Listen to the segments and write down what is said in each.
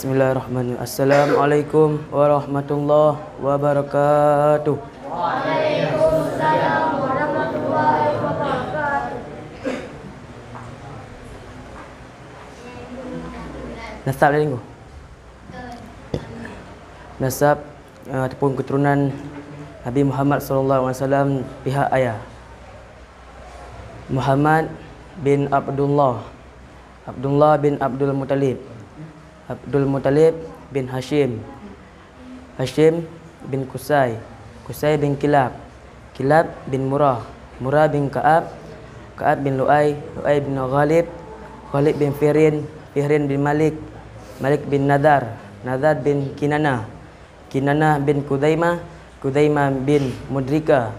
Bismillahirrahmanirrahim. Assalamualaikum warahmatullahi wabarakatuh. Waalaikumsalam warahmatullahi wabarakatuh. Nasab dah tengok. Nasab ataupun keturunan Nabi Muhammad SAW pihak ayah. Muhammad bin Abdullah, Abdullah bin Abdul Muttalib, Abdul Muttalib bin Hashim, Hashim bin Qusay, Qusay bin Kilab, Kilab bin Murrah, Murrah bin Ka'ab, Ka'ab bin Lu'ay, Lu'ay bin Ghalib, Ghalib bin Fihrin, Fihrin bin Malik, Malik bin Nadar, Nadar bin Kinanah, Kinanah bin Kudaimah, Kudaimah bin Mudrika,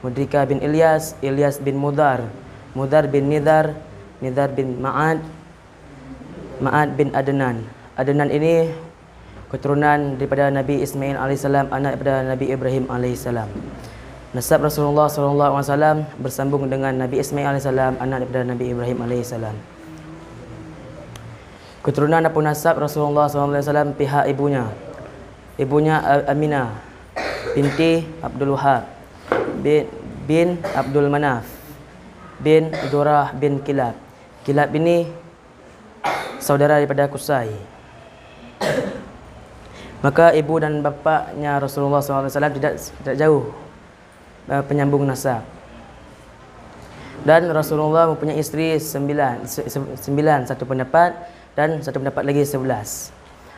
Mudrika bin Ilyas, Ilyas bin Mudar, Mudar bin Nidar, Nidar bin Ma'ad, Ma'ad bin Adnan. Adnan ini keturunan daripada Nabi Ismail AS, anak daripada Nabi Ibrahim AS. Nasab Rasulullah SAW bersambung dengan Nabi Ismail AS, anak daripada Nabi Ibrahim AS. Keturunan ataupun nasab Rasulullah SAW pihak ibunya. Ibunya Aminah binti Abdul Wahab bin Abdul Manaf bin Durrah bin Kilab. Kilab ini saudara daripada Qusay. Maka ibu dan bapaknya Rasulullah SAW tidak jauh penyambung nasab. Dan Rasulullah mempunyai isteri sembilan, satu pendapat, dan satu pendapat lagi 11.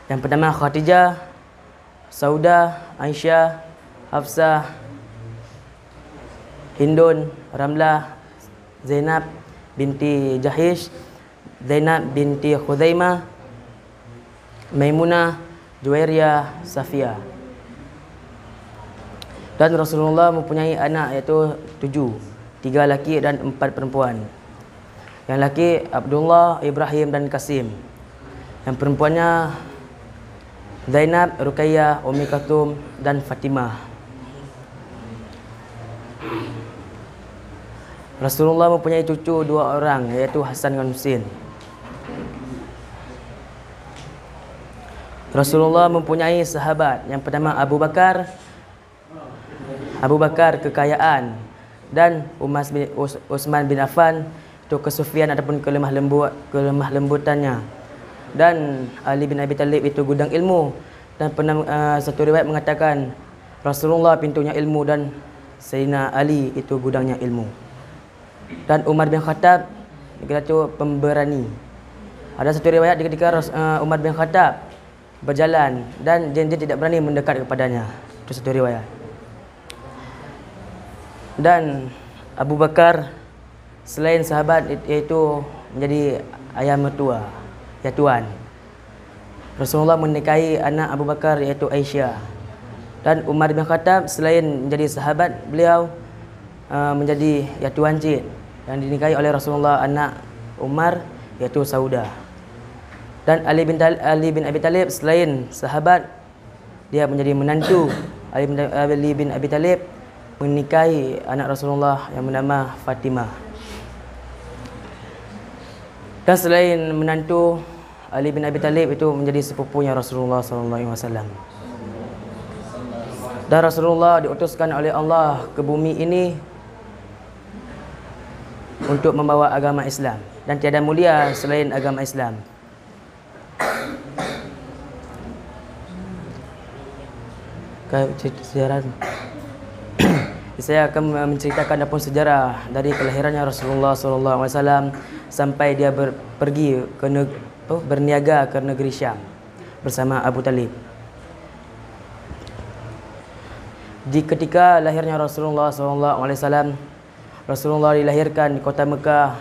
Yang pertama Khadijah, Saudah, Aisyah, Hafsah, Hindun, Ramlah, Zainab binti Jahish, Zainab binti Khuzaimah, Maimunah, Juwairiyah, Safiyah. Dan Rasulullah mempunyai anak iaitu 7, 3 laki dan 4 perempuan. Yang laki Abdullah, Ibrahim dan Qasim. Yang perempuannya Zainab, Ruqayyah, Ummi Kalthum dan Fatimah. Rasulullah mempunyai cucu 2 orang iaitu Hasan dan Husain. Rasulullah mempunyai sahabat. Yang pertama Abu Bakar, kekayaan, dan Utsman bin Affan itu kesufian ataupun kelemah lembutannya, dan Ali bin Abi Thalib itu gudang ilmu. Dan satu riwayat mengatakan Rasulullah pintunya ilmu dan Sayyidina Ali itu gudangnya ilmu. Dan Umar bin Khattab itu pemberani. Ada satu riwayat ketika Umar bin Khattab berjalan dan dia tidak berani mendekat kepadanya. Itu satu riwayat. Dan Abu Bakar selain sahabat iaitu menjadi ayah mertua, ya tuan. Rasulullah menikahi anak Abu Bakar iaitu Aisyah. Dan Umar bin Khattab selain menjadi sahabat, beliau menjadi ya tuan cik yang dinikahi oleh Rasulullah anak Umar iaitu Saudah. Dan Ali bin Abi Thalib selain sahabat, dia menjadi menantu. Ali bin Abi Thalib menikahi anak Rasulullah yang bernama Fatimah. Dan selain menantu, Ali bin Abi Thalib itu menjadi sepupunya Rasulullah SAW. Dan Rasulullah diutuskan oleh Allah ke bumi ini untuk membawa agama Islam, dan tiada mulia selain agama Islam. Sejarah saya akan menceritakan apapun sejarah dari kelahirannya Rasulullah SAW sampai dia pergi berniaga ke negeri Syam bersama Abu Talib. Di ketika lahirnya Rasulullah SAW, Rasulullah dilahirkan di kota Mekah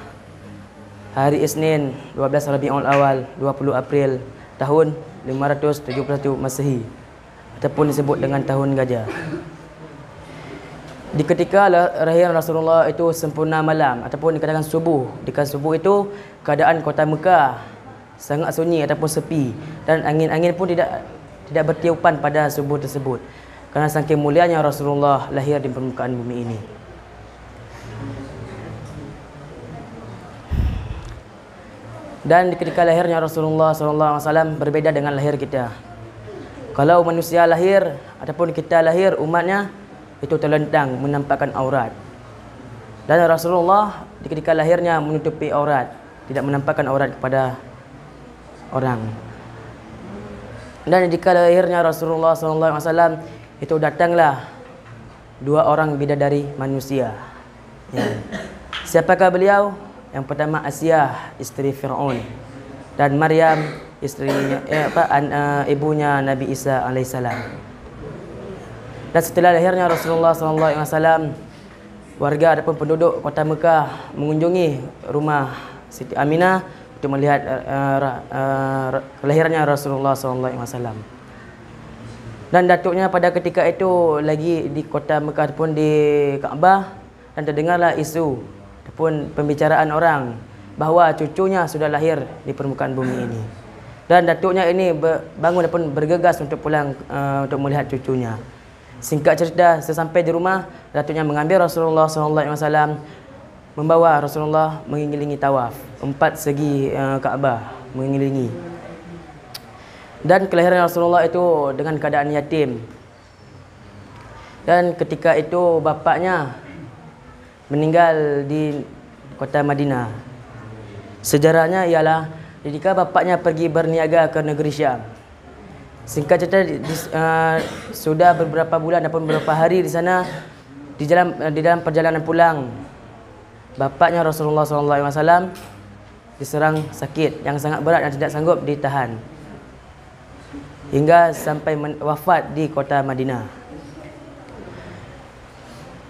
hari Isnin 12 Rabiul Awal 20 April tahun 571 Masehi, ataupun disebut dengan tahun gajah. Di ketika lahir Rasulullah itu sempurna malam ataupun dikatakan subuh. Dikatakan subuh itu keadaan kota Mekah sangat sunyi ataupun sepi, dan angin-angin pun tidak bertiupan pada subuh tersebut, kerana saking mulianya Rasulullah lahir di permukaan bumi ini. Dan ketika lahirnya Rasulullah SAW berbeda dengan lahir kita. Kalau manusia lahir ataupun kita lahir umatnya itu terlentang menampakkan aurat. Dan Rasulullah ketika lahirnya menutupi aurat, tidak menampakkan aurat kepada orang. Dan ketika lahirnya Rasulullah SAW itu datanglah dua orang bidadari manusia. Ya. Siapakah beliau? Yang pertama Asyah, isteri Fir'aun, dan Maryam, istrinya ibunya Nabi Isa alaihissalam. Dan setelah lahirnya Rasulullah SAW, warga ataupun penduduk kota Mekah mengunjungi rumah Siti Aminah untuk melihat kelahirannya Rasulullah SAW. Dan datuknya pada ketika itu lagi di kota Mekah ataupun di Kaabah, dan terdengarlah isu ataupun pembicaraan orang bahawa cucunya sudah lahir di permukaan bumi ini. Dan datuknya ini bangun ataupun bergegas untuk pulang untuk melihat cucunya. Singkat cerita, sesampai di rumah, datuknya mengambil Rasulullah SAW, membawa Rasulullah mengelilingi tawaf 4 segi Kaabah, mengelilingi. Dan kelahiran Rasulullah itu dengan keadaan yatim. Dan ketika itu bapaknya meninggal di kota Madinah. Sejarahnya ialah ketika bapaknya pergi berniaga ke negeri Syam. Singkat cerita, sudah beberapa bulan ataupun beberapa hari di sana, di dalam perjalanan pulang, bapaknya Rasulullah SAW diserang sakit yang sangat berat dan tidak sanggup ditahan, hingga sampai wafat di kota Madinah.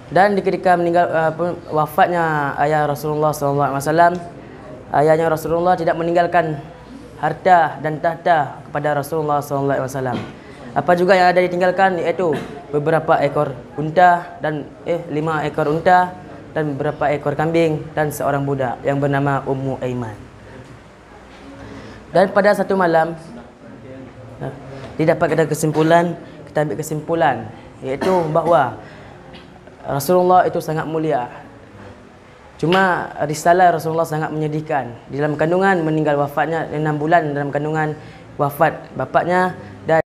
Dan ketika meninggal wafatnya ayah Rasulullah SAW, ayahnya Rasulullah tidak meninggalkan harta dan tahta kepada Rasulullah SAW. Apa juga yang ada ditinggalkan, iaitu beberapa ekor unta dan 5 ekor unta dan beberapa ekor kambing dan seorang budak yang bernama Ummu Aiman. Dan pada satu malam didapat kita ambil kesimpulan, iaitu bahawa Rasulullah itu sangat mulia. Cuma risalah Rasulullah sangat menyedihkan. Di dalam kandungan meninggal wafatnya 6 bulan dalam kandungan wafat bapaknya,